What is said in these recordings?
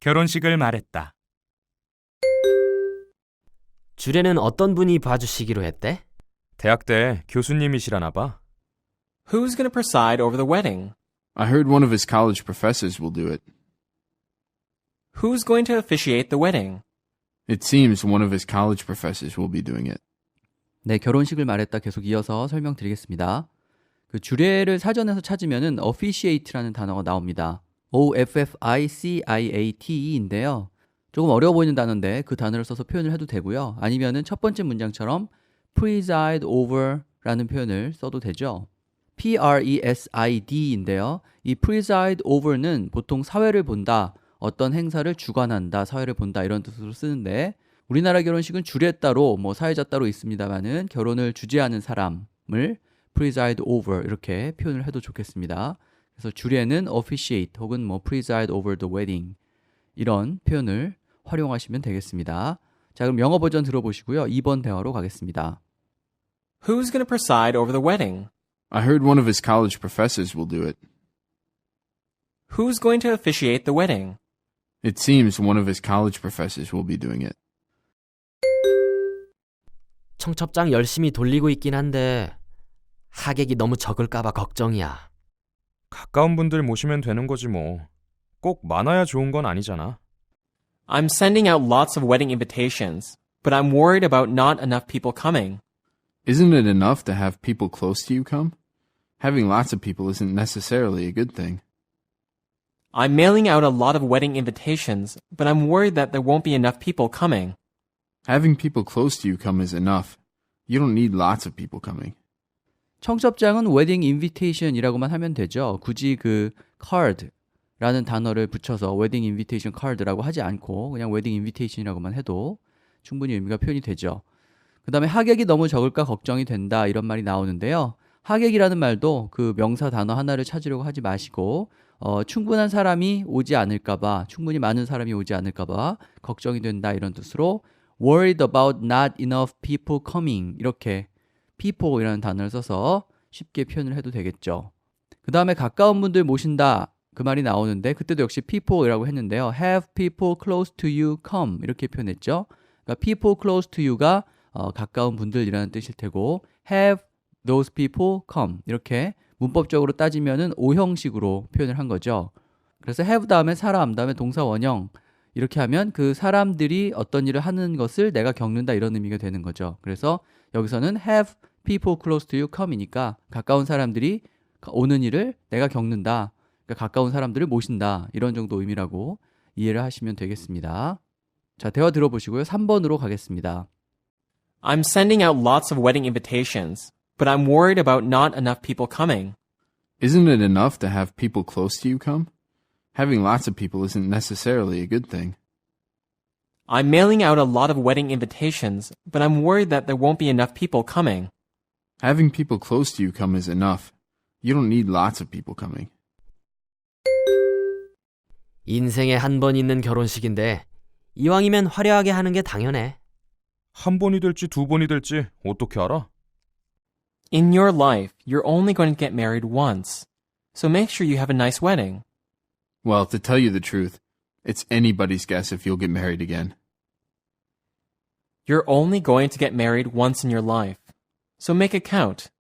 결혼식을 말했다. 주례는 어떤 분이 봐주시기로 했대? 대학 때 교수님이시라나 봐. Who's going to preside over the wedding? I heard one of his college professors will do it. Who's going to officiate the wedding? It seems one of his college professors will be doing it. 네, 결혼식을 말했다 계속 이어서 설명드리겠습니다. 그 주례를 사전에서 찾으면은 officiate라는 단어가 나옵니다. officiate인데요. 조금 어려워 보이는 단어인데 그 단어를 써서 표현을 해도 되고요. 아니면은 첫 번째 문장처럼 preside over라는 표현을 써도 되죠. presid인데요. 이 preside over는 보통 사회를 본다, 어떤 행사를 주관한다, 사회를 본다 이런 뜻으로 쓰는데 우리나라 결혼식은 주례 따로 사회자 따로 있습니다만은 결혼을 주재하는 사람을 preside over 이렇게 표현을 해도 좋겠습니다. 그래서 주례는 officiate 혹은 preside over the wedding 이런 표현을 활용하시면 되겠습니다. 자, 그럼 영어 버전 들어보시고요. 2번 대화로 가겠습니다. Who's going to preside over the wedding? I heard one of his college professors will do it. Who's going to officiate the wedding? It seems one of his college professors will be doing it. 청첩장 열심히 돌리고 있긴 한데 하객이 너무 적을까봐 걱정이야. 가까운 분들 모시면 되는 거지 뭐. 꼭 많아야 좋은 건 아니잖아. I'm sending out lots of wedding invitations, but I'm worried about not enough people coming. Isn't it enough to have people close to you come? Having lots of people isn't necessarily a good thing. I'm mailing out a lot of wedding invitations, but I'm worried that there won't be enough people coming. Having people close to you come is enough. You don't need lots of people coming. 청첩장은 wedding invitation이라고만 하면 되죠. 굳이 그 card라는 단어를 붙여서 wedding invitation card라고 하지 않고 그냥 wedding invitation이라고만 해도 충분히 의미가 표현이 되죠. 그 다음에 하객이 너무 적을까 걱정이 된다 이런 말이 나오는데요. 하객이라는 말도 그 명사 단어 하나를 찾으려고 하지 마시고 충분한 사람이 오지 않을까봐, 충분히 많은 사람이 오지 않을까봐 걱정이 된다 이런 뜻으로 worried about not enough people coming 이렇게 people이라는 단어를 써서 쉽게 표현을 해도 되겠죠. 그 다음에 가까운 분들 모신다 그 말이 나오는데 그때도 역시 people이라고 했는데요. have people close to you come 이렇게 표현했죠. 그러니까 people close to you가 가까운 분들이라는 뜻일 테고 have those people come 이렇게 문법적으로 따지면은 오형식으로 표현을 한 거죠. 그래서 have 다음에 사람 다음에 동사 원형 이렇게 하면 그 사람들이 어떤 일을 하는 것을 내가 겪는다 이런 의미가 되는 거죠. 그래서 여기서는 have people close to you come이니까 가까운 사람들이 오는 일을 내가 겪는다. 그러니까 가까운 사람들을 모신다. 이런 정도 의미라고 이해를 하시면 되겠습니다. 자, 대화 들어보시고요. 3번으로 가겠습니다. I'm sending out lots of wedding invitations, but I'm worried about not enough people coming. Isn't it enough to have people close to you come? Having lots of people isn't necessarily a good thing. I'm mailing out a lot of wedding invitations, but I'm worried that there won't be enough people coming. Having people close to you come is enough. You don't need lots of people coming. 인생에 한 번 있는 결혼식인데 이왕이면 화려하게 하는 게 당연해. 한 번이 될지 두 번이 될지 어떻게 알아? In your life, you're only going to get married once, so make sure you have a nice wedding. Well, to tell you the truth, it's anybody's guess if you'll get married again. You're only going to get married once in your life, so make it count.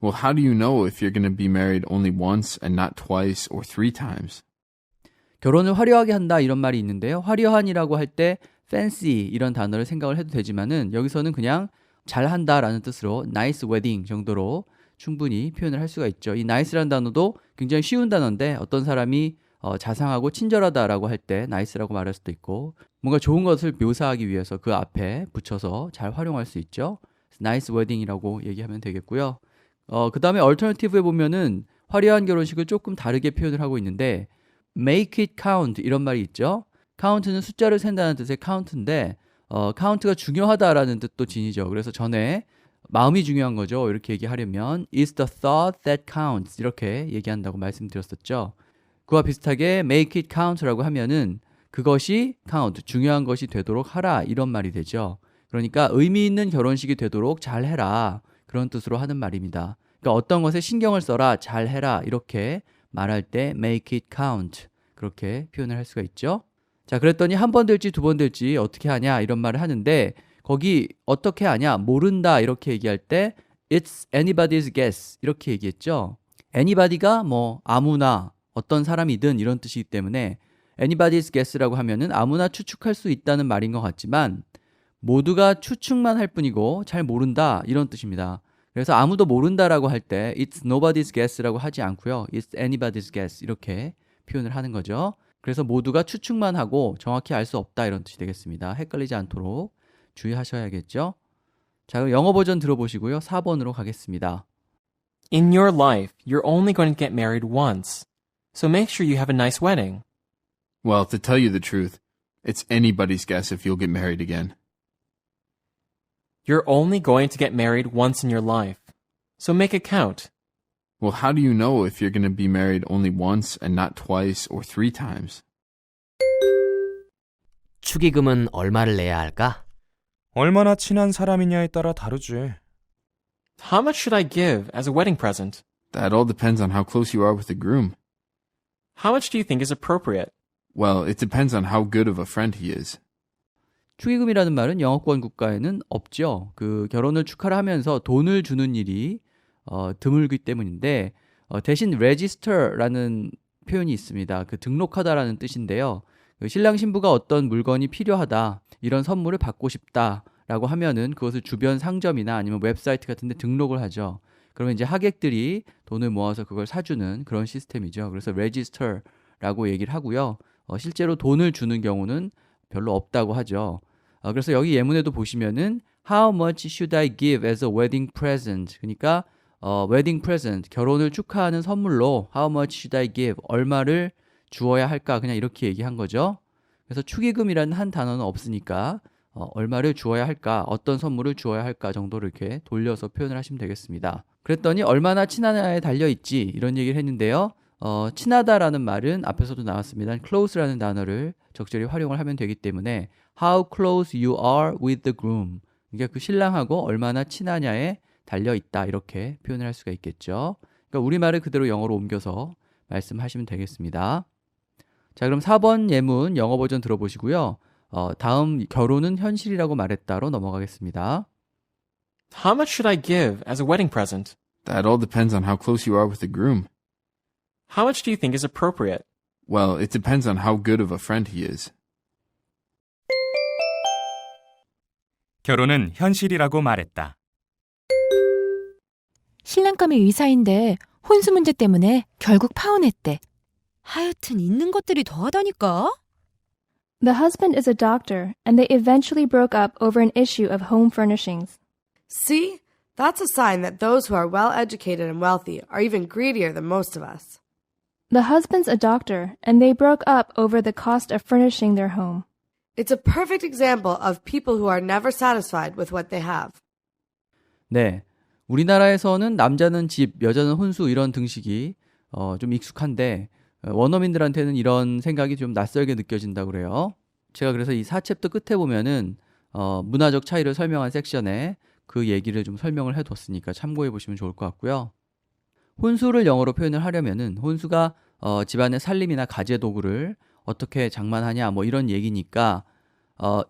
Well, how do you know if you're going to be married only once and not twice or 3 times? 결혼을 화려하게 한다 이런 말이 있는데요. 화려한이라고 할 때 fancy 이런 단어를 생각을 해도 되지만은 여기서는 그냥 잘한다라는 뜻으로 nice wedding 정도로 충분히 표현을 할 수가 있죠. 이 nice라는 단어도 굉장히 쉬운 단어인데 어떤 사람이 자상하고 친절하다라고 할 때 nice라고 말할 수도 있고 뭔가 좋은 것을 묘사하기 위해서 그 앞에 붙여서 잘 활용할 수 있죠. nice wedding이라고 얘기하면 되겠고요. 그 다음에 alternative에 보면은 화려한 결혼식을 조금 다르게 표현을 하고 있는데 make it count 이런 말이 있죠. count는 숫자를 센다는 뜻의 count인데 count가 중요하다라는 뜻도 지니죠. 그래서 전에 마음이 중요한 거죠. 이렇게 얘기하려면 it's the thought that counts 이렇게 얘기한다고 말씀드렸었죠. 그와 비슷하게 make it count라고 하면은 그것이 count, 중요한 것이 되도록 하라 이런 말이 되죠. 그러니까 의미 있는 결혼식이 되도록 잘 해라 그런 뜻으로 하는 말입니다. 그러니까 어떤 것에 신경을 써라, 잘 해라 이렇게 말할 때 make it count 그렇게 표현을 할 수가 있죠. 자, 그랬더니 한 번 될지 두 번 될지 어떻게 하냐 이런 말을 하는데 거기 어떻게 하냐 모른다 이렇게 얘기할 때 It's anybody's guess 이렇게 얘기했죠. anybody가 뭐 아무나 어떤 사람이든 이런 뜻이기 때문에 anybody's guess라고 하면은 아무나 추측할 수 있다는 말인 것 같지만 모두가 추측만 할 뿐이고 잘 모른다 이런 뜻입니다. 그래서 아무도 모른다라고 할 때 It's nobody's guess라고 하지 않고요. It's anybody's guess 이렇게 표현을 하는 거죠. 그래서 모두가 추측만 하고 정확히 알 수 없다 이런 뜻이 되겠습니다. 헷갈리지 않도록 주의하셔야겠죠. 자, 그럼 영어 버전 들어보시고요. 4번으로 가겠습니다. In your life, you're only going to get married once. So make sure you have a nice wedding. Well, to tell you the truth, it's anybody's guess if you'll get married again. You're only going to get married once in your life. So make it count. Well, how do you know if you're going to be married only once and not twice or 3 times? 축의금은 얼마를 내야 할까? 얼마나 친한 사람이냐에 따라 다르지. How much should I give as a wedding present? That all depends on how close you are with the groom. How much do you think is appropriate? Well, it depends on how good of a friend he is. 축의금이라는 말은 영어권 국가에는 없죠. 그 결혼을 축하를 하면서 돈을 주는 일이 드물기 때문인데 대신 register라는 표현이 있습니다. 그 등록하다라는 뜻인데요. 그 신랑 신부가 어떤 물건이 필요하다, 이런 선물을 받고 싶다라고 하면은 그것을 주변 상점이나 아니면 웹사이트 같은 데 등록을 하죠. 그러면 이제 하객들이 돈을 모아서 그걸 사주는 그런 시스템이죠. 그래서 register라고 얘기를 하고요. 실제로 돈을 주는 경우는 별로 없다고 하죠. 그래서 여기 예문에도 보시면은 How much should I give as a wedding present? 그러니까 wedding present, 결혼을 축하하는 선물로 How much should I give? 얼마를 주어야 할까? 그냥 이렇게 얘기한 거죠. 그래서 축의금이라는 한 단어는 없으니까 얼마를 주어야 할까? 어떤 선물을 주어야 할까? 정도로 이렇게 돌려서 표현을 하시면 되겠습니다. 그랬더니 얼마나 친하냐에 달려있지 이런 얘기를 했는데요. 친하다라는 말은 앞에서도 나왔습니다. close라는 단어를 적절히 활용을 하면 되기 때문에 How close you are with the groom. 그러니까 그 신랑하고 얼마나 친하냐에 달려있다 이렇게 표현을 할 수가 있겠죠. 그러니까 우리말을 그대로 영어로 옮겨서 말씀하시면 되겠습니다. 자, 그럼 4번 예문 영어 버전 들어보시고요. 다음 결혼은 현실이라고 말했다로 넘어가겠습니다. How much should I give as a wedding present? That all depends on how close you are with the groom. How much do you think is appropriate? Well, it depends on how good of a friend he is. 결혼은 현실이라고 말했다. 신랑감이 의사인데 혼수 문제 때문에 결국 파혼했대. 하여튼 있는 것들이 더하다니까. The husband is a doctor, and they eventually broke up over an issue of home furnishings. See? That's a sign that those who are well educated and wealthy are even greedier than most of us. The husband's a doctor, and they broke up over the cost of furnishing their home. It's a perfect example of people who are never satisfied with what they have. 네, 우리나라에서는 남자는 집, 여자는 혼수 이런 등식이 좀 익숙한데 원어민들한테는 이런 생각이 좀 낯설게 느껴진다고 그래요. 제가 그래서 이 4챕터 끝에 보면은 문화적 차이를 설명한 섹션에 그 얘기를 좀 설명을 해뒀으니까 참고해 보시면 좋을 것 같고요. 혼수를 영어로 표현을 하려면은 혼수가 집안의 살림이나 가재 도구를 어떻게 장만하냐 뭐 이런 얘기니까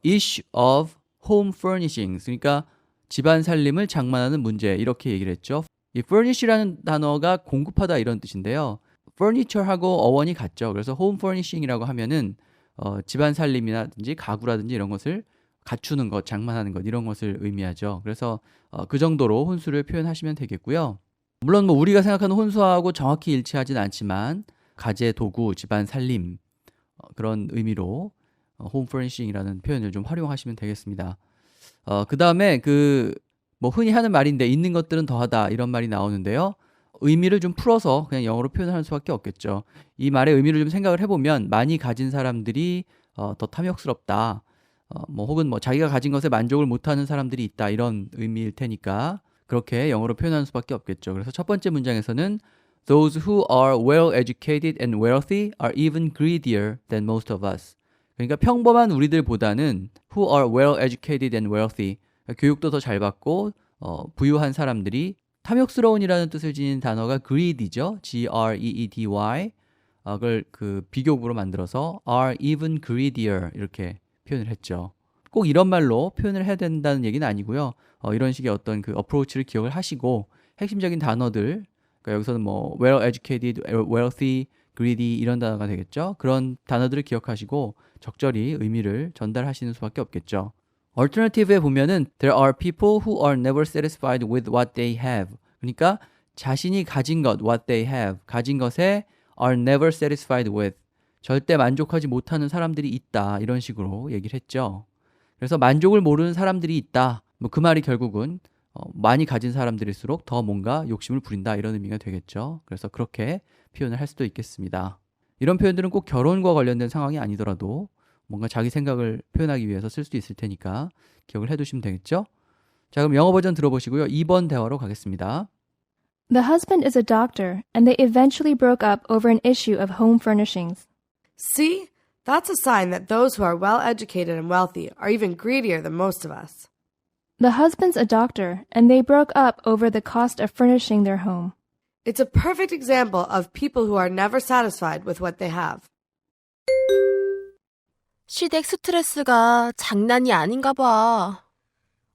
issue of home furnishings, 그러니까 집안 살림을 장만하는 문제 이렇게 얘기를 했죠. 이 furnish라는 단어가 공급하다 이런 뜻인데요. furniture하고 어원이 같죠. 그래서 home furnishing이라고 하면은 집안 살림이라든지 가구라든지 이런 것을 갖추는 것, 장만하는 것 이런 것을 의미하죠. 그래서 그 정도로 혼수를 표현하시면 되겠고요. 물론 뭐 우리가 생각하는 혼수하고 정확히 일치하진 않지만 가재 도구, 집안 살림 그런 의미로 home furnishing이라는 표현을 좀 활용하시면 되겠습니다. 그 다음에 뭐 흔히 하는 말인데 있는 것들은 더하다 이런 말이 나오는데요. 의미를 좀 풀어서 그냥 영어로 표현할 수밖에 없겠죠. 이 말의 의미를 좀 생각을 해보면 많이 가진 사람들이 더 탐욕스럽다. 뭐 혹은 뭐 자기가 가진 것에 만족을 못하는 사람들이 있다 이런 의미일 테니까 그렇게 영어로 표현하는 수밖에 없겠죠. 그래서 첫 번째 문장에서는 Those who are well educated and wealthy are even greedier than most of us. 그러니까 평범한 우리들보다는 who are well educated and wealthy, 교육도 더 잘 받고 부유한 사람들이 탐욕스러운이라는 뜻을 지닌 단어가 greed이죠. G-R-E-E-D-Y. 그걸 그 비교구로 만들어서 are even greedier 이렇게 표현을 했죠. 꼭 이런 말로 표현을 해야 된다는 얘기는 아니고요. 이런 식의 어떤 그 어프로치를 기억을 하시고 핵심적인 단어들, 그러니까 여기서는 뭐 well educated, wealthy, greedy 이런 단어가 되겠죠. 그런 단어들을 기억하시고 적절히 의미를 전달하시는 수밖에 없겠죠. Alternative에 보면은 there are people who are never satisfied with what they have. 그러니까 자신이 가진 것, what they have, 가진 것에 are never satisfied with. 절대 만족하지 못하는 사람들이 있다. 이런 식으로 얘기를 했죠. 그래서 만족을 모르는 사람들이 있다. 뭐 그 말이 결국은 많이 가진 사람들일수록 더 뭔가 욕심을 부린다. 이런 의미가 되겠죠. 그래서 그렇게 표현을 할 수도 있겠습니다. 이런 표현들은 꼭 결혼과 관련된 상황이 아니더라도 뭔가 자기 생각을 표현하기 위해서 쓸 수 있을 테니까 기억을 해두시면 되겠죠. 자, 그럼 영어 버전 들어보시고요. 2번 대화로 가겠습니다. The husband is a doctor, and they eventually broke up over an issue of home furnishings. See? That's a sign that those who are well educated and wealthy are even greedier than most of us. The husband's a doctor, and they broke up over the cost of furnishing their home. It's a perfect example of people who are never satisfied with what they have. 시댁 스트레스가 장난이 아닌가 봐.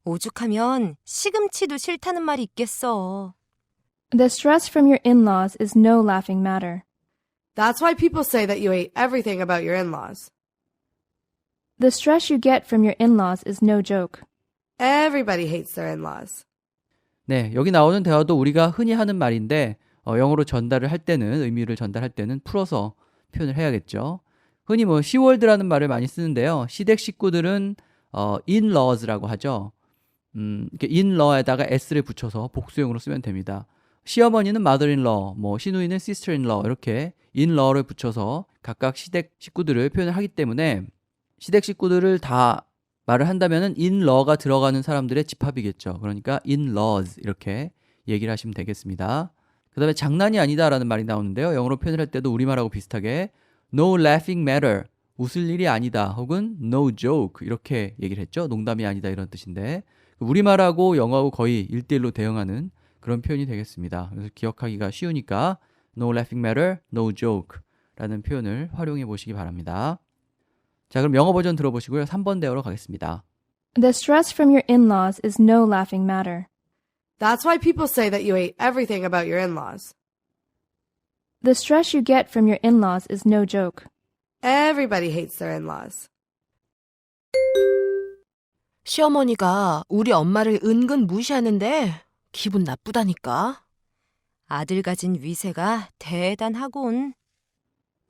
오죽하면 시금치도 싫다는 말이 있겠어. The stress from your in-laws is no laughing matter. That's why people say that you hate everything about your in-laws. The stress you get from your in-laws is no joke. Everybody hates their in-laws. 네, 여기 나오는 대화도 우리가 흔히 하는 말인데 영어로 전달을 할 때는 의미를 전달할 때는 풀어서 표현을 해야겠죠. 흔히 뭐 시월드라는 말을 많이 쓰는데요. 시댁 식구들은 in-laws라고 하죠. 이렇게 in-law에다가 s를 붙여서 복수형으로 쓰면 됩니다. 시어머니는 mother-in-law, 뭐 시누이는 sister-in-law 이렇게 in-law를 붙여서 각각 시댁 식구들을 표현을 하기 때문에 시댁 식구들을 다 말을 한다면은 in-law가 들어가는 사람들의 집합이겠죠. 그러니까 in-laws 이렇게 얘기를 하시면 되겠습니다. 그 다음에 장난이 아니다라는 말이 나오는데요. 영어로 표현을 할 때도 우리말하고 비슷하게 no laughing matter, 웃을 일이 아니다 혹은 no joke 이렇게 얘기를 했죠. 농담이 아니다 이런 뜻인데 우리말하고 영어하고 거의 1대1로 대응하는 그런 표현이 되겠습니다. 그래서 기억하기가 쉬우니까 no laughing matter, no joke 라는 표현을 활용해 보시기 바랍니다. 자, 그럼 영어 버전 들어보시고요. 3번 대화로 가겠습니다. The stress from your in-laws is no laughing matter. That's why people say that you hate everything about your in-laws. The stress you get from your in-laws is no joke. Everybody hates their in-laws. 시어머니가 우리 엄마를 은근 무시하는데 기분 나쁘다니까. 아들 가진 위세가 대단하군.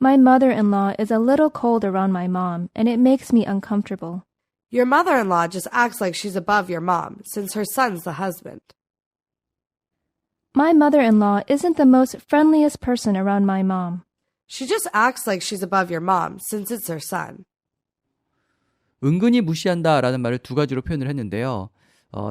My mother-in-law is a little cold around my mom, and it makes me uncomfortable. Your mother-in-law just acts like she's above your mom, since her son's the husband. My mother-in-law isn't the most friendliest person around my mom. She just acts like she's above your mom, since it's her son. 은근히 무시한다라는 말을 두 가지로 표현을 했는데요.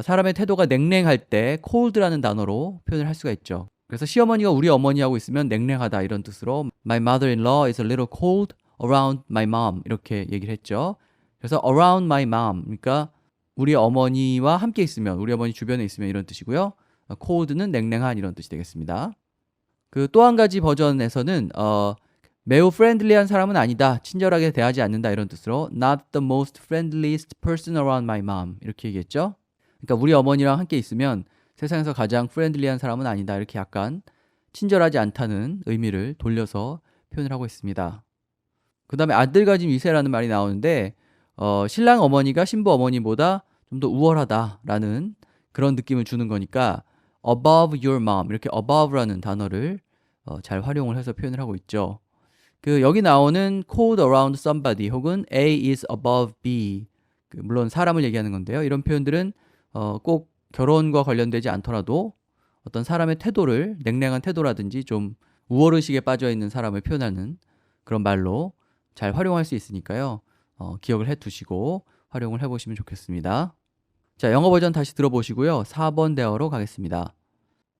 사람의 태도가 냉랭할 때 cold라는 단어로 표현을 할 수가 있죠. 그래서 시어머니가 우리 어머니하고 있으면 냉랭하다 이런 뜻으로 My mother-in-law is a little cold around my mom 이렇게 얘기를 했죠. 그래서 around my mom 그러니까 우리 어머니와 함께 있으면 우리 어머니 주변에 있으면 이런 뜻이고요. cold는 냉랭한 이런 뜻이 되겠습니다. 그 또 한 가지 버전에서는 매우 프렌들리한 사람은 아니다. 친절하게 대하지 않는다 이런 뜻으로 not the most friendliest person around my mom 이렇게 얘기했죠. 그러니까 우리 어머니랑 함께 있으면 세상에서 가장 프렌들리한 사람은 아니다. 이렇게 약간 친절하지 않다는 의미를 돌려서 표현을 하고 있습니다. 그 다음에 아들 가진 위세라는 말이 나오는데 신랑 어머니가 신부 어머니보다 좀 더 우월하다라는 그런 느낌을 주는 거니까 above your mom 이렇게 above라는 단어를 잘 활용을 해서 표현을 하고 있죠. 그 여기 나오는 cold around somebody 혹은 A is above B 물론 사람을 얘기하는 건데요. 이런 표현들은 꼭 결혼과 관련되지 않더라도 어떤 사람의 태도를 냉랭한 태도라든지 좀 우월의식에 빠져있는 사람을 표현하는 그런 말로 잘 활용할 수 있으니까요. 기억을 해두시고 활용을 해보시면 좋겠습니다. 자, 영어 버전 다시 들어보시고요. 4번 대화로 가겠습니다.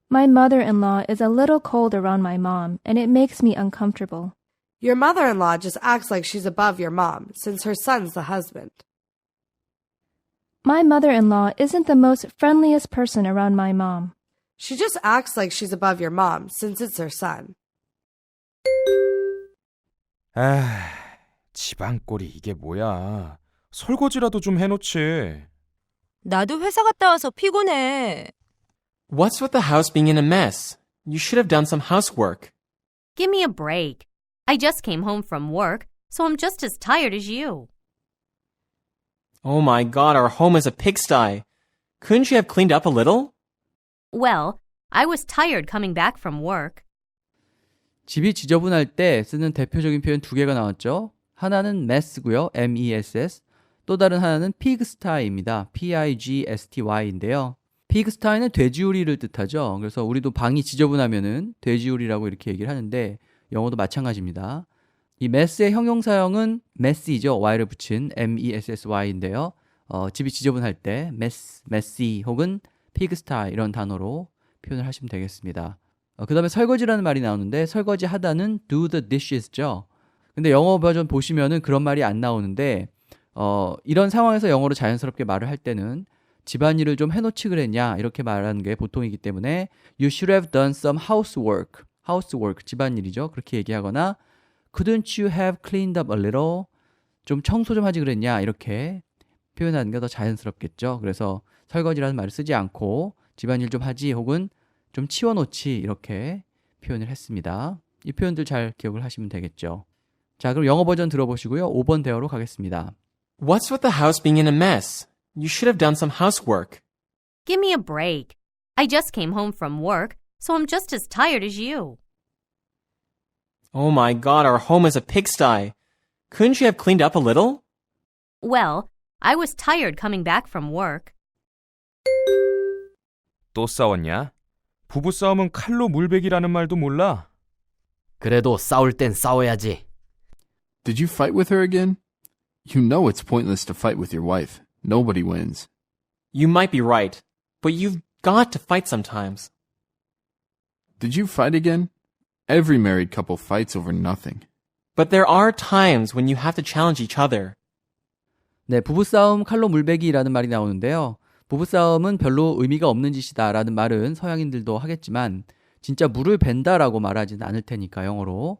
My mother-in-law is a little cold around my mom, and it makes me uncomfortable. Your mother-in-law just acts like she's above your mom, since her son's the husband. My mother-in-law isn't the most friendliest person around my mom. She just acts like she's above your mom, since it's her son. 아, 집안꼴이 이게 뭐야. 설거지라도 좀 해놓지. 나도 회사 갔다 와서 피곤해. What's with the house being in a mess? You should have done some housework. Give me a break. I just came home from work, so I'm just as tired as you. Oh my god, our home is a pigsty. Couldn't you have cleaned up a little? Well, I was tired coming back from work. 집이 지저분할 때 쓰는 대표적인 표현 두 개가 나왔죠. 하나는 mess고요. mess. 또 다른 하나는 pigsty입니다. pigsty인데요. pigsty는 돼지우리를 뜻하죠. 그래서 우리도 방이 지저분하면은 돼지우리라고 이렇게 얘기를 하는데 영어도 마찬가지입니다. 이 mess의 형용사형은 messy죠. y를 붙인 messsy인데요. 집이 지저분할 때 messy 혹은 pigsty 이런 단어로 표현을 하시면 되겠습니다. 그 다음에 설거지라는 말이 나오는데 설거지 하다는 do the dishes죠. 근데 영어 버전 보시면은 그런 말이 안 나오는데 이런 상황에서 영어로 자연스럽게 말을 할 때는 집안일을 좀 해놓지 그랬냐 이렇게 말하는 게 보통이기 때문에 You should have done some housework. housework 집안일이죠. 그렇게 얘기하거나 Couldn't you have cleaned up a little? 좀 청소 좀 하지 그랬냐 이렇게 표현하는 게 더 자연스럽겠죠. 그래서 설거지라는 말을 쓰지 않고 집안일 좀 하지 혹은 좀 치워놓지 이렇게 표현을 했습니다. 이 표현들 잘 기억을 하시면 되겠죠. 자, 그럼 영어 버전 들어보시고요. 5번 대화로 가겠습니다. What's with the house being in a mess? You should have done some housework. Give me a break. I just came home from work, so I'm just as tired as you. Oh my god, our home is a pigsty. Couldn't you have cleaned up a little? Well, I was tired coming back from work. 또 싸웠냐? 부부싸움은 칼로 물베기라는 말도 몰라? 그래도 싸울 땐 싸워야지. Did you fight with her again? You know it's pointless to fight with your wife. Nobody wins. You might be right, but you've got to fight sometimes. Did you fight again? Every married couple fights over nothing. But there are times when you have to challenge each other. 네, 부부싸움 칼로 물베기라는 말이 나오는데요. 부부싸움은 별로 의미가 없는 짓이다 라는 말은 서양인들도 하겠지만 진짜 물을 벤다라고 말하지는 않을 테니까 영어로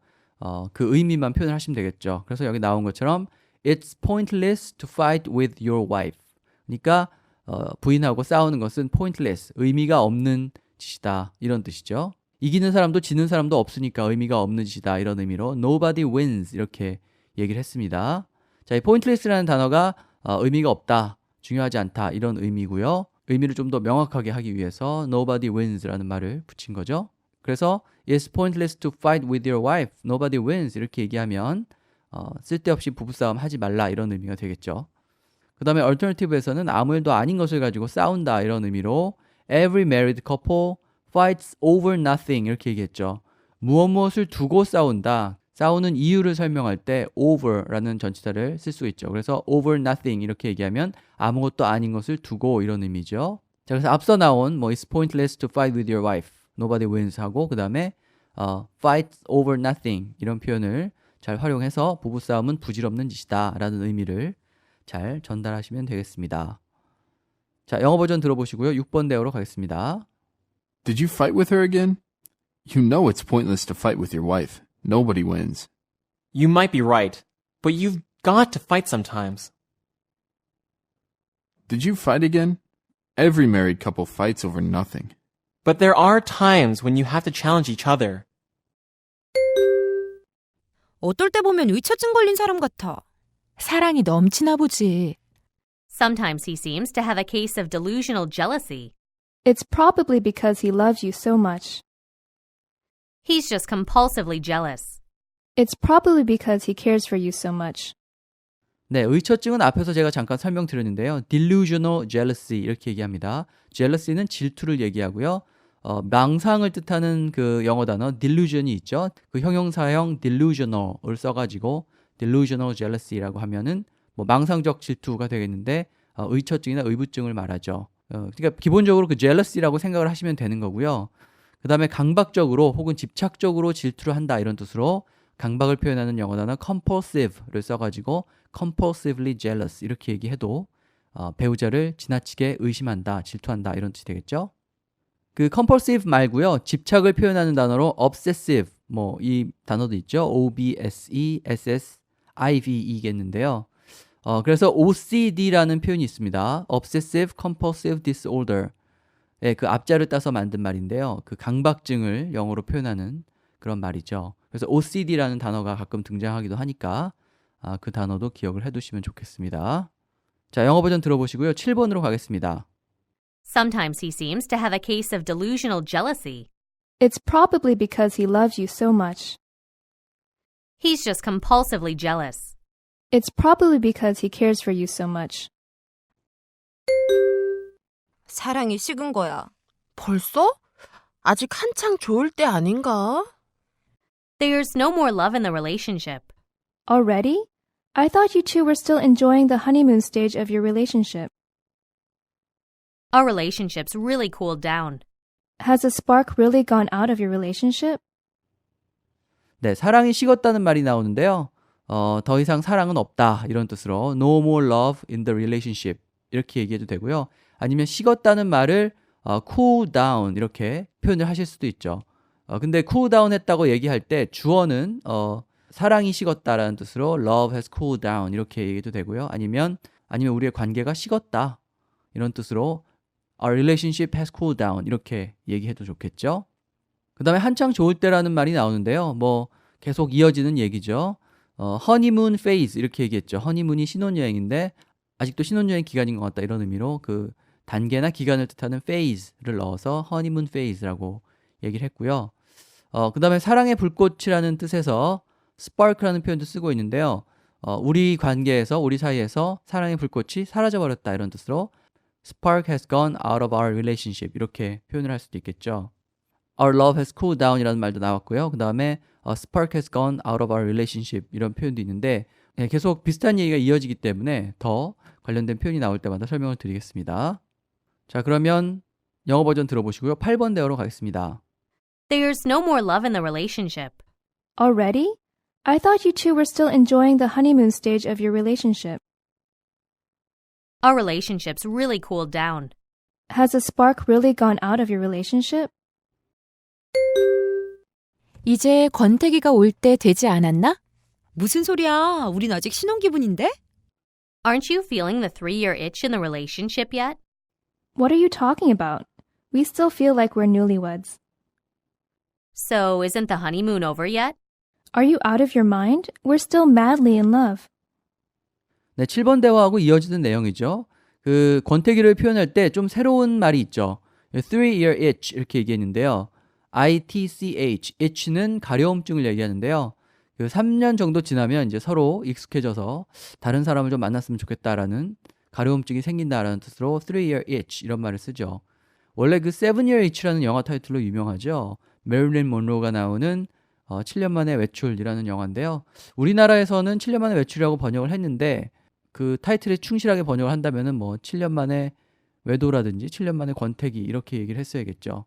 그 의미만 표현을 하시면 되겠죠. 그래서 여기 나온 것처럼 It's pointless to fight with your wife. 그러니까 부인하고 싸우는 것은 pointless, 의미가 없는 짓이다 이런 뜻이죠. 이기는 사람도 지는 사람도 없으니까 의미가 없는 짓이다 이런 의미로 Nobody wins 이렇게 얘기를 했습니다. 자, 이 pointless라는 단어가 의미가 없다, 중요하지 않다 이런 의미고요. 의미를 좀 더 명확하게 하기 위해서 nobody wins라는 말을 붙인 거죠. 그래서 it's pointless to fight with your wife. nobody wins 이렇게 얘기하면 쓸데없이 부부싸움 하지 말라 이런 의미가 되겠죠. 그 다음에 alternative에서는 아무 일도 아닌 것을 가지고 싸운다 이런 의미로 every married couple fights over nothing 이렇게 얘기했죠. 무엇을 두고 싸운다. 싸우는 이유를 설명할 때 over라는 전치사를 쓸 수 있죠. 그래서 over nothing 이렇게 얘기하면 아무것도 아닌 것을 두고 이런 의미죠. 자, 그래서 앞서 나온 it's pointless to fight with your wife. nobody wins 하고 그 다음에 fight over nothing 이런 표현을 잘 활용해서 부부싸움은 부질없는 짓이다 라는 의미를 잘 전달하시면 되겠습니다. 자, 영어 버전 들어보시고요. 6번 대화로 가겠습니다. Did you fight with her again? You know it's pointless to fight with your wife. Nobody wins. You might be right, but you've got to fight sometimes. Did you fight again? Every married couple fights over nothing. But there are times when you have to challenge each other. 어떨 때 보면 의처증 걸린 사람 같아. 사랑이 넘치나 보지. Sometimes he seems to have a case of delusional jealousy. It's probably because he loves you so much. He's just compulsively jealous. It's probably because he cares for you so much. 네, 의처증은 앞에서 제가 잠깐 설명드렸는데요. delusional jealousy 이렇게 얘기합니다. jealousy는 질투를 얘기하고요. 망상을 뜻하는 그 영어 단어 delusion이 있죠. 그 형용사형 delusional을 써가지고 delusional jealousy라고 하면은 망상적 질투가 되겠는데 의처증이나 의부증을 말하죠. 그러니까 기본적으로 그 jealousy라고 생각을 하시면 되는 거고요. 그 다음에 강박적으로 혹은 집착적으로 질투를 한다 이런 뜻으로 강박을 표현하는 영어 단어 compulsive를 써가지고 compulsively jealous 이렇게 얘기해도 배우자를 지나치게 의심한다, 질투한다 이런 뜻이 되겠죠. 그 compulsive 말고요. 집착을 표현하는 단어로 obsessive, 뭐 이 단어도 있죠. obsessive겠는데요. 그래서 OCD라는 표현이 있습니다. Obsessive Compulsive Disorder. 예, 그 앞자를 따서 만든 말인데요. 그 강박증을 영어로 표현하는 그런 말이죠. 그래서 OCD라는 단어가 가끔 등장하기도 하니까 그 단어도 기억을 해두시면 좋겠습니다. 자, 영어 버전 들어보시고요. 7번으로 가겠습니다. Sometimes he seems to have a case of delusional jealousy. It's probably because he loves you so much. He's just compulsively jealous. It's probably because he cares for you so much. 사랑이 식은 거야. 벌써? 아직 한창 좋을 때 아닌가? There's no more love in the relationship. Already? I thought you two were still enjoying the honeymoon stage of your relationship. Our relationship's really cooled down. Has the spark really gone out of your relationship? 네, 사랑이 식었다는 말이 나오는데요. 더 이상 사랑은 없다 이런 뜻으로 no more love in the relationship 이렇게 얘기해도 되고요. 아니면 식었다는 말을 cool down 이렇게 표현을 하실 수도 있죠. 근데 cool down 했다고 얘기할 때 주어는 사랑이 식었다라는 뜻으로 love has cooled down 이렇게 얘기해도 되고요. 아니면 우리의 관계가 식었다 이런 뜻으로 our relationship has cooled down 이렇게 얘기해도 좋겠죠. 그 다음에 한창 좋을 때라는 말이 나오는데요. 뭐 계속 이어지는 얘기죠. honeymoon phase 이렇게 얘기했죠. honeymoon이 신혼여행인데 아직도 신혼여행 기간인 것 같다 이런 의미로 그 단계나 기간을 뜻하는 phase를 넣어서 honeymoon phase라고 얘기를 했고요. 그 다음에 사랑의 불꽃이라는 뜻에서 spark라는 표현도 쓰고 있는데요. 우리 관계에서 우리 사이에서 사랑의 불꽃이 사라져버렸다 이런 뜻으로 spark has gone out of our relationship 이렇게 표현을 할 수도 있겠죠. Our love has cooled down 이라는 말도 나왔고요. 그 다음에 spark has gone out of our relationship 이런 표현도 있는데 계속 비슷한 얘기가 이어지기 때문에 더 관련된 표현이 나올 때마다 설명을 드리겠습니다. 자, 그러면 영어 버전 들어보시고요. 8번 대어로 가겠습니다. There's no more love in the relationship. Already? I thought you two were still enjoying the honeymoon stage of your relationship. Our relationship's really cooled down. Has the spark really gone out of your relationship? 이제 권태기가 올 때 되지 않았나? 무슨 소리야? 우린 아직 신혼 기분인데? Aren't you feeling the 3-year itch in the relationship yet? What are you talking about? We still feel like we're newlyweds. So isn't the honeymoon over yet? Are you out of your mind? We're still madly in love. 네, 7번 대화하고 이어지는 내용이죠. 그 권태기를 표현할 때 좀 새로운 말이 있죠. 3-year itch 이렇게 얘기했는데요. ITCH, itch는 가려움증을 얘기하는데요. 그 3년 정도 지나면 이제 서로 익숙해져서 다른 사람을 좀 만났으면 좋겠다라는 가려움증이 생긴다라는 뜻으로 3-year itch 이런 말을 쓰죠. 원래 그 7-year itch라는 영화 타이틀로 유명하죠. 메릴린 monroe가 나오는 7년 만의 외출이라는 영화인데요. 우리나라에서는 7년 만의 외출이라고 번역을 했는데 그 타이틀에 충실하게 번역을 한다면은 뭐 7년 만의 외도라든지 7년 만의 권태기 이렇게 얘기를 했어야겠죠.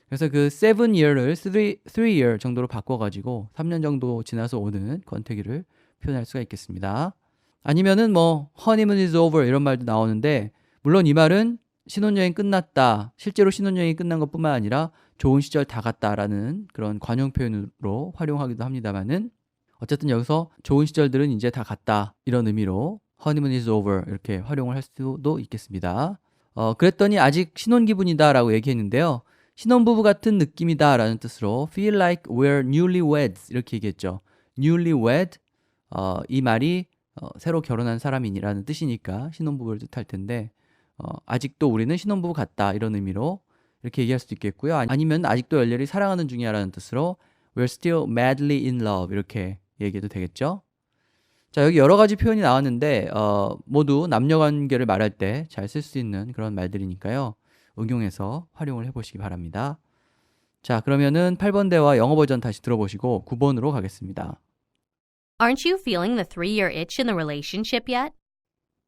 그래서 그 7year를 3year 정도로 바꿔가지고 3년 정도 지나서 오는 권태기를 표현할 수가 있겠습니다. 아니면은 뭐 honeymoon is over 이런 말도 나오는데 물론 이 말은 신혼여행 끝났다. 실제로 신혼여행이 끝난 것뿐만 아니라 좋은 시절 다 갔다라는 그런 관용 표현으로 활용하기도 합니다만은 어쨌든 여기서 좋은 시절들은 이제 다 갔다 이런 의미로 honeymoon is over 이렇게 활용을 할 수도 있겠습니다. 그랬더니 아직 신혼 기분이다 라고 얘기했는데요. 신혼부부 같은 느낌이다 라는 뜻으로 feel like we're newlyweds 이렇게 얘기했죠. newlywed 이 말이 새로 결혼한 사람이라는 뜻이니까 신혼부부를 뜻할 텐데 아직도 우리는 신혼부부 같다 이런 의미로 이렇게 얘기할 수도 있겠고요. 아니면 아직도 열렬히 사랑하는 중이야 라는 뜻으로 we're still madly in love 이렇게 얘기해도 되겠죠. 자, 여기 여러 가지 표현이 나왔는데 모두 남녀관계를 말할 때 잘 쓸 수 있는 그런 말들이니까요. 응용해서 활용을 해보시기 바랍니다. 자, 그러면은 8번 대화 영어 버전 다시 들어보시고 9번으로 가겠습니다. Aren't you feeling the 3-year itch in the relationship yet?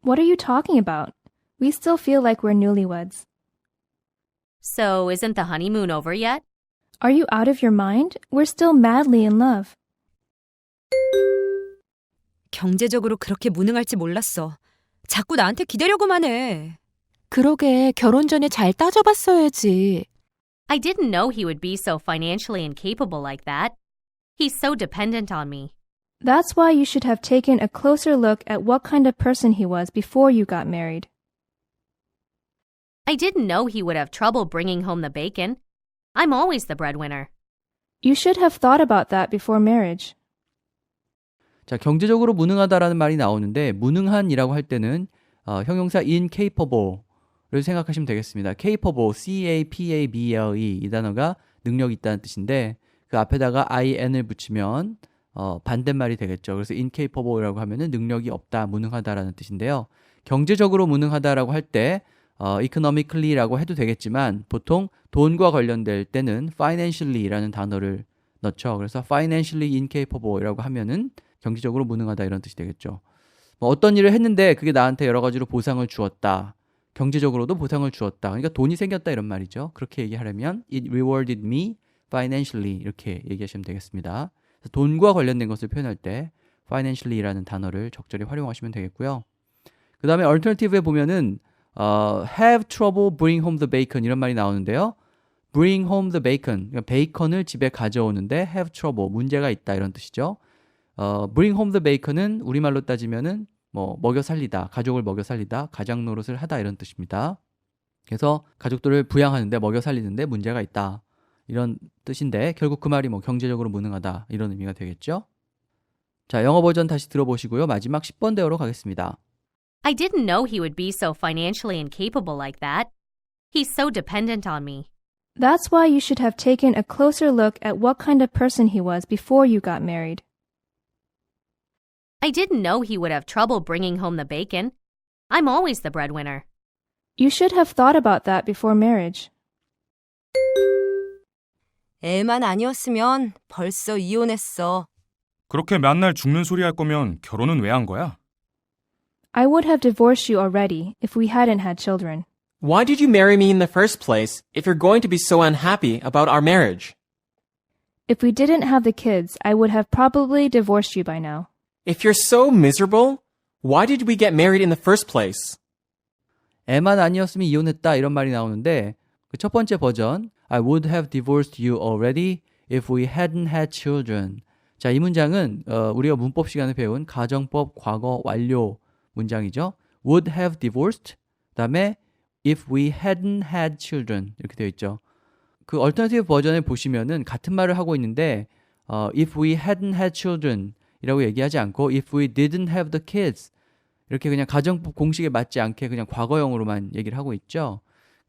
What are you talking about? We still feel like we're newlyweds. So isn't the honeymoon over yet? Are you out of your mind? We're still madly in love. 경제적으로 그렇게 무능할지 몰랐어. 자꾸 나한테 기대려고만 해. 그러게 결혼 전에 잘 따져봤어야지. I didn't know he would be so financially incapable like that. He's so dependent on me. That's why you should have taken a closer look at what kind of person he was before you got married. I didn't know he would have trouble bringing home the bacon. I'm always the breadwinner. You should have thought about that before marriage. 자, 경제적으로 무능하다라는 말이 나오는데 무능한이라고 할 때는 형용사 incapable를 생각하시면 되겠습니다. capable, C-A-P-A-B-L-E 이 단어가 능력이 있다는 뜻인데 그 앞에다가 in을 붙이면 반대말이 되겠죠. 그래서 incapable이라고 하면은 능력이 없다, 무능하다라는 뜻인데요. 경제적으로 무능하다라고 할 때 economically라고 해도 되겠지만 보통 돈과 관련될 때는 financially라는 단어를 넣죠. 그래서 financially incapable이라고 하면은 경제적으로 무능하다 이런 뜻이 되겠죠. 뭐 어떤 일을 했는데 그게 나한테 여러 가지로 보상을 주었다. 경제적으로도 보상을 주었다. 그러니까 돈이 생겼다 이런 말이죠. 그렇게 얘기하려면 it rewarded me financially 이렇게 얘기하시면 되겠습니다. 돈과 관련된 것을 표현할 때 financially라는 단어를 적절히 활용하시면 되겠고요. 그 다음에 alternative에 보면은 have trouble bring home the bacon 이런 말이 나오는데요. bring home the bacon, 그러니까 베이컨을 집에 가져오는데 have trouble, 문제가 있다 이런 뜻이죠. bring home the bacon은 우리말로 따지면은 뭐 먹여 살리다, 가족을 먹여 살리다, 가장 노릇을 하다 이런 뜻입니다. 그래서 가족들을 부양하는데 먹여 살리는데 문제가 있다 이런 뜻인데 결국 그 말이 뭐 경제적으로 무능하다 이런 의미가 되겠죠. 자, 영어 버전 다시 들어보시고요. 마지막 10번 대어로 가겠습니다. I didn't know he would be so financially incapable like that. He's so dependent on me. That's why you should have taken a closer look at what kind of person he was before you got married. I didn't know he would have trouble bringing home the bacon. I'm always the breadwinner. You should have thought about that before marriage. 애만 아니었으면 벌써 이혼했어. 그렇게 맨날 죽는 소리 할 거면 결혼은 왜 한 거야? I would have divorced you already if we hadn't had children. Why did you marry me in the first place if you're going to be so unhappy about our marriage? If we didn't have the kids, I would have probably divorced you by now. If you're so miserable, why did we get married in the first place? 애만 아니었으면 이혼했다 이런 말이 나오는데 그 첫 번째 버전 I would have divorced you already if we hadn't had children. 자, 이 문장은 우리가 문법 시간에 배운 가정법 과거 완료 문장이죠. would have divorced 그다음에 if we hadn't had children 이렇게 되어 있죠. 그 얼터너티브 버전에 보시면은 같은 말을 하고 있는데 if we hadn't had children 이라고 얘기하지 않고 if we didn't have the kids 이렇게 그냥 가정법 공식에 맞지 않게 그냥 과거형으로만 얘기를 하고 있죠.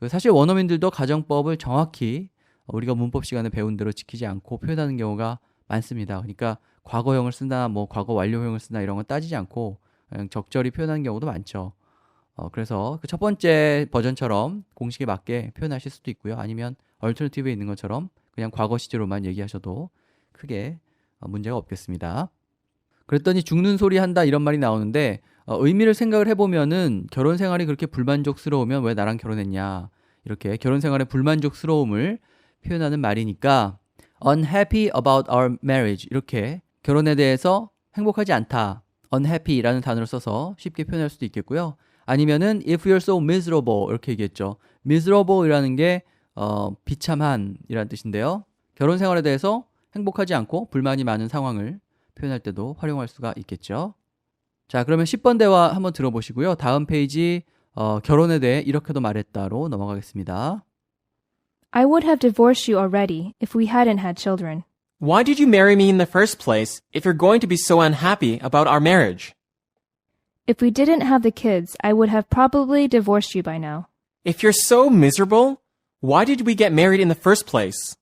사실 원어민들도 가정법을 정확히 우리가 문법 시간에 배운 대로 지키지 않고 표현하는 경우가 많습니다. 그러니까 과거형을 쓰나 뭐 과거 완료형을 쓰나 이런 건 따지지 않고 그냥 적절히 표현하는 경우도 많죠. 그래서 그 첫 번째 버전처럼 공식에 맞게 표현하실 수도 있고요. 아니면 얼터너티브에 있는 것처럼 그냥 과거 시제로만 얘기하셔도 크게 문제가 없겠습니다. 그랬더니 죽는 소리 한다 이런 말이 나오는데 의미를 생각을 해보면은 결혼 생활이 그렇게 불만족스러우면 왜 나랑 결혼했냐 이렇게 결혼 생활의 불만족스러움을 표현하는 말이니까 unhappy about our marriage 이렇게 결혼에 대해서 행복하지 않다 unhappy라는 단어를 써서 쉽게 표현할 수도 있겠고요. 아니면은 if you're so miserable 이렇게 얘기했죠. miserable이라는 게 비참한 이라는 뜻인데요. 결혼 생활에 대해서 행복하지 않고 불만이 많은 상황을 표현할 때도 활용할 수가 있겠죠. 자, 그러면 10번 대화 한번 들어보시고요. 다음 페이지 결혼에 대해 이렇게도 말했다로 넘어가겠습니다. I would have divorced you already if we hadn't had children. Why did you marry me in the first place if you're going to be so unhappy about our marriage? If we didn't have the kids, I would have probably divorced you by now. If you're so miserable, why did we get married in the first place?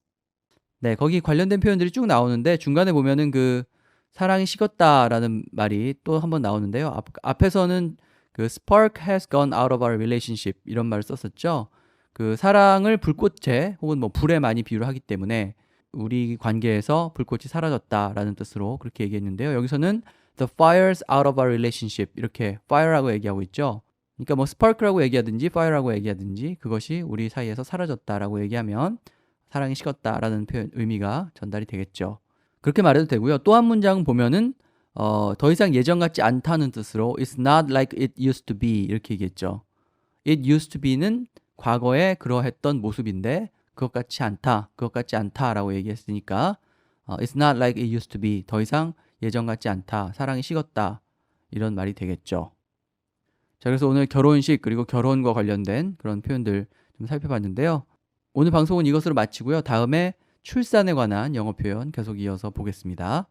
네, 거기 관련된 표현들이 쭉 나오는데 중간에 보면은 그 사랑이 식었다라는 말이 또 한번 나오는데요. 앞에서는 그 spark has gone out of our relationship 이런 말을 썼었죠. 그 사랑을 불꽃에 혹은 뭐 불에 많이 비유를 하기 때문에 우리 관계에서 불꽃이 사라졌다라는 뜻으로 그렇게 얘기했는데요. 여기서는 the fires out of our relationship 이렇게 fire라고 얘기하고 있죠. 그러니까 뭐 spark라고 얘기하든지 fire라고 얘기하든지 그것이 우리 사이에서 사라졌다라고 얘기하면 사랑이 식었다라는 표현 의미가 전달이 되겠죠. 그렇게 말해도 되고요. 또 한 문장 보면은 더 이상 예전 같지 않다는 뜻으로 It's not like it used to be 이렇게 얘기했죠. It used to be는 과거에 그러했던 모습인데 그것 같지 않다라고 얘기했으니까 It's not like it used to be. 더 이상 예전 같지 않다. 사랑이 식었다. 이런 말이 되겠죠. 자, 그래서 오늘 결혼식 그리고 결혼과 관련된 그런 표현들 좀 살펴봤는데요. 오늘 방송은 이것으로 마치고요. 다음에 출산에 관한 영어 표현 계속 이어서 보겠습니다.